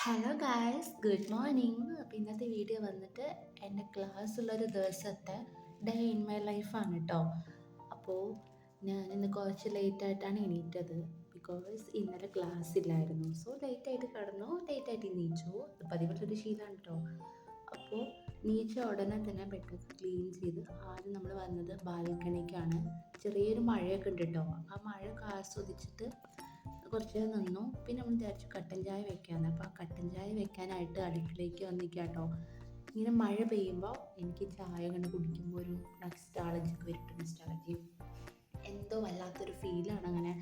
Hello guys, good morning. അപ്പോൾ ഇന്നത്തെ video വന്നിട്ട് എൻ്റെ ക്ലാസ്സുള്ളൊരു ദിവസത്തെ ഡേ ഇൻ മൈ ലൈഫാണ് കേട്ടോ. അപ്പോൾ ഞാൻ ഇന്ന് കുറച്ച് ലേറ്റായിട്ടാണ് എണീറ്റത്. ബിക്കോസ് ഇന്നലെ ക്ലാസ് ഇല്ലായിരുന്നു. സോ ലേറ്റായിട്ട് കിടന്നു, ലേറ്റായിട്ട് എണീച്ചു. ഇത് പതിവുള്ളൊരു ശീലമാണ് കേട്ടോ. അപ്പോൾ എണീച്ച ഉടനെ തന്നെ ബെഡൊക്കെ ക്ലീൻ ചെയ്ത് ആദ്യം നമ്മൾ വന്നത് ബാൽക്കണിക്കാണ്. ചെറിയൊരു മഴയൊക്കെ ഉണ്ട് കേട്ടോ. ആ മഴയൊക്കെ ആസ്വദിച്ചിട്ട് കുറച്ച് നേരം നിന്നു. പിന്നെ നമ്മൾ വിചാരിച്ചു കട്ടൻ ചായ വെക്കാമെന്ന്. അപ്പോൾ ആ കട്ടൻ ചായ വെക്കാനായിട്ട് അടുക്കളയ്ക്ക് വന്നിരിക്കുക കേട്ടോ. ഇങ്ങനെ മഴ പെയ്യുമ്പോൾ എനിക്ക് ചായ കണ്ട് കുടിക്കുമ്പോൾ ഒരു നൊസ്റ്റാൾജിയൊക്കെ വരും. നൊസ്റ്റാൾജി എന്തോ വല്ലാത്തൊരു ഫീലാണ്. അങ്ങനെ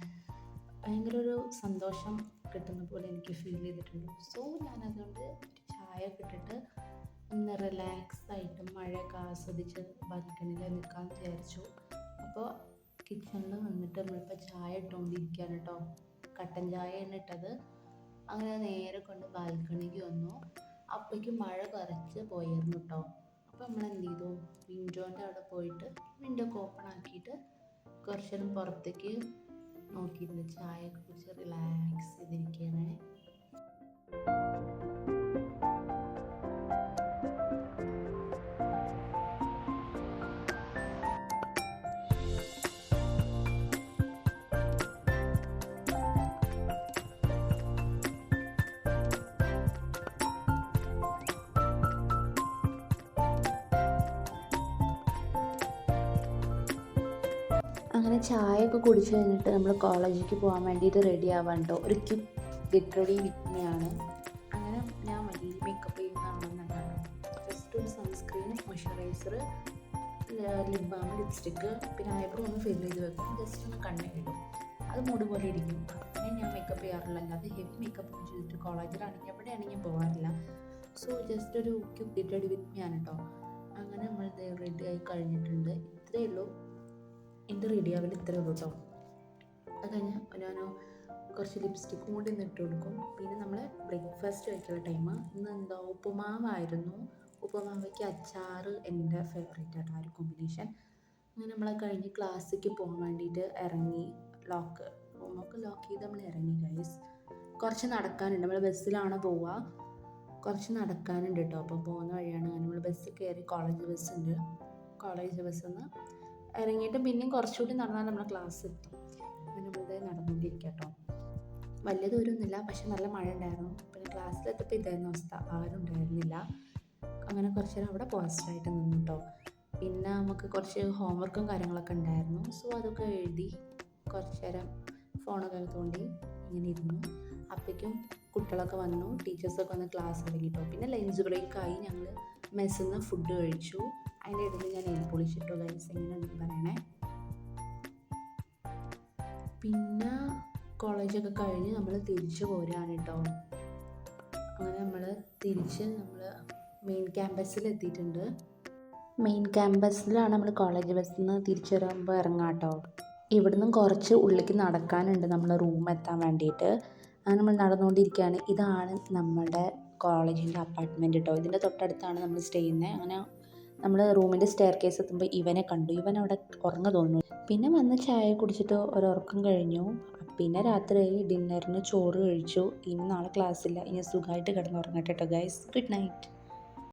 ഭയങ്കര ഒരു സന്തോഷം കിട്ടുന്ന പോലെ എനിക്ക് ഫീൽ ചെയ്തിട്ടുണ്ട്. സോ ഞാനതുകൊണ്ട് ഒരു ചായ ഒക്കെ ഇട്ടിട്ട് ഒന്ന് റിലാക്സ് ആയിട്ട് മഴയൊക്കെ ആസ്വദിച്ച് ബാൽക്കണിയിൽ നിൽക്കാമെന്ന് വിചാരിച്ചു. അപ്പോൾ കിച്ചണിൽ വന്നിട്ട് നമ്മളിപ്പോൾ ചായ ഇട്ടുകൊണ്ടിരിക്കുകയാണ് കേട്ടോ. കട്ടൻ ചായയാണ് ഇട്ടത്. അങ്ങനെ നേരെ കൊണ്ട് ബാൽക്കണിക്ക് വന്നു. അപ്പോഴേക്കും മഴ കുറച്ച് പോയിരുന്നു കേട്ടോ. അപ്പോൾ നമ്മൾ എന്ത് ചെയ്തു, വിൻഡോൻ്റെ അവിടെ പോയിട്ട് വിൻഡോ ഒക്കെ ഓപ്പൺ ആക്കിയിട്ട് കുറച്ച് നേരം പുറത്തേക്ക് നോക്കിയിരുന്നു. ചായയൊക്കെ കുടിച്ച് റിലാക്സ് ചെയ്തിരിക്കുകയാണ്. അങ്ങനെ ചായയൊക്കെ കുടിച്ച് കഴിഞ്ഞിട്ട് നമ്മൾ കോളേജിലേക്ക് പോകാൻ വേണ്ടിയിട്ട് റെഡി ആവാൻ കേട്ടോ. ഒരു quick get ready with me ആണ്. അങ്ങനെ ഞാൻ വലിയ മേക്കപ്പ് ചെയ്യുന്നതാണ്. ജസ്റ്റ് ഒരു sunscreen, moisturiser, lip balm, lipstick, പിന്നെ ഐബ്രോ ഒന്ന് ഫിൽ ചെയ്ത് വെക്കും. ജസ്റ്റ് ഒന്ന് കണ്ണെഴുതും. അത് മൂഡ് പോലെ ഇരിക്കും. അങ്ങനെ ഞാൻ മേക്കപ്പ് ചെയ്യാറില്ല. അല്ലാതെ ഹെവി മേക്കപ്പ് ഒന്നും ചെയ്തിട്ട് കോളേജിലാണെങ്കിൽ എവിടെയാണെങ്കിൽ പോകാറില്ല. സോ ജസ്റ്റ് ഒരു quick get ready with me ആണ് കേട്ടോ. അങ്ങനെ നമ്മൾ റെഡി ആയി കഴിഞ്ഞിട്ടുണ്ട്. ഇത്രയേ ഉള്ളൂ. എൻ്റെ റെഡി ആവൽ ഇത്രയേ ഉള്ളൂ കേട്ടോ. അത് കഴിഞ്ഞ് ഞാൻ കുറച്ച് ലിപ്സ്റ്റിക്കും കൂടി ഇട്ട് കൊടുക്കും. പിന്നെ നമ്മൾ ബ്രേക്ക്ഫാസ്റ്റ് കഴിക്കുന്ന ടൈം ഇന്ന് എന്താ ഉപ്പുമാവായിരുന്നു. ഉപ്പുമാവയ്ക്ക് അച്ചാർ എൻ്റെ ഫേവറേറ്റ് ആയിട്ട് ആ ഒരു കോമ്പിനേഷൻ. അങ്ങനെ നമ്മൾ കഴിഞ്ഞ് ക്ലാസ്സിലേക്ക് പോകാൻ വേണ്ടിയിട്ട് ഇറങ്ങി. റൂമൊക്കെ ലോക്ക് ചെയ്ത് നമ്മൾ ഇറങ്ങി ഗൈസ്. കുറച്ച് നടക്കാനുണ്ട്. നമ്മൾ ബസ്സിലാണ് പോവുക. കുറച്ച് നടക്കാനുണ്ട് കേട്ടോ. അപ്പോൾ പോകുന്ന വഴിയാണ്. അങ്ങനെ നമ്മൾ ബസ്സിൽ കയറി. കോളേജ് ബസ്സുണ്ട്. കോളേജ് ബസ്സിൽ നിന്ന് ഇറങ്ങിയിട്ട് പിന്നെയും കുറച്ചുകൂടി നടന്നാൽ നമ്മളെ ക്ലാസ് എത്തും. അങ്ങനെ നമ്മളിത് നടന്നുകൊണ്ടിരിക്കുക കേട്ടോ. വലിയ ദൂരമൊന്നുമില്ല, പക്ഷെ നല്ല മഴ ഉണ്ടായിരുന്നു. പിന്നെ ക്ലാസ്സിലെത്തിയപ്പോൾ ഇതായിരുന്നു അവസ്ഥ, ആരും ഉണ്ടായിരുന്നില്ല. അങ്ങനെ കുറച്ച് നേരം അവിടെ പോസിറ്റീവായിട്ട് നിന്നു കേട്ടോ. പിന്നെ നമുക്ക് കുറച്ച് ഹോംവർക്കും കാര്യങ്ങളൊക്കെ ഉണ്ടായിരുന്നു. സോ അതൊക്കെ എഴുതി കുറച്ച് നേരം ഫോണൊക്കെ തോണ്ടി ഇങ്ങനെ ഇരുന്നു. അപ്പോഴേക്കും കുട്ടികളൊക്കെ വന്നു, ടീച്ചേഴ്സൊക്കെ വന്ന് ക്ലാസ് തുടങ്ങി കേട്ടോ. പിന്നെ ലഞ്ച് ബ്രേക്കായി. ഞങ്ങൾ മെസ്സിൽ നിന്ന് ഫുഡ് കഴിച്ചു. അതിൻ്റെ ഇടയിൽ ഞാൻ നെയിൽ പോളിഷ് ഇട്ടു ഗൈസ്. എങ്ങനെയുണ്ടെന്ന് പറയണേ. പിന്നെ കോളേജൊക്കെ കഴിഞ്ഞ് നമ്മൾ തിരിച്ച് പോരുകയാണ് കേട്ടോ. അങ്ങനെ നമ്മൾ മെയിൻ ക്യാമ്പസിൽ എത്തിയിട്ടുണ്ട്. മെയിൻ ക്യാമ്പസിലാണ് നമ്മൾ കോളേജ് ബസ്സിൽ നിന്ന് തിരിച്ചു വരുമ്പോൾ ഇറങ്ങാം കേട്ടോ. ഇവിടുന്ന് കുറച്ച് ഉള്ളിലേക്ക് നടക്കാനുണ്ട് നമ്മൾ റൂം എത്താൻ വേണ്ടിയിട്ട്. അങ്ങനെ നമ്മൾ നടന്നുകൊണ്ടിരിക്കുകയാണ്. ഇതാണ് നമ്മുടെ കോളേജിൻ്റെ അപ്പാർട്ട്മെൻറ്റ് കേട്ടോ. ഇതിൻ്റെ തൊട്ടടുത്താണ് നമ്മൾ സ്റ്റേ ചെയ്യുന്നത്. അങ്ങനെ നമ്മൾ റൂമിൻ്റെ സ്റ്റെയർ കേസ് എത്തുമ്പോൾ ഇവനെ കണ്ടു. ഇവൻ അവിടെ ഉറങ്ങ തോന്നുന്നു. പിന്നെ വന്ന് ചായ കുടിച്ചിട്ട് ഒരുറക്കം കഴിഞ്ഞു. പിന്നെ രാത്രി ഡിന്നറിന് ചോറ് കഴിച്ചു. ഇനി നാളെ ക്ലാസ്സില്ല. ഇനി സുഖമായിട്ട് കിടന്നുറങ്ങട്ടെ കേട്ടോ ഗൈസ്. Good night.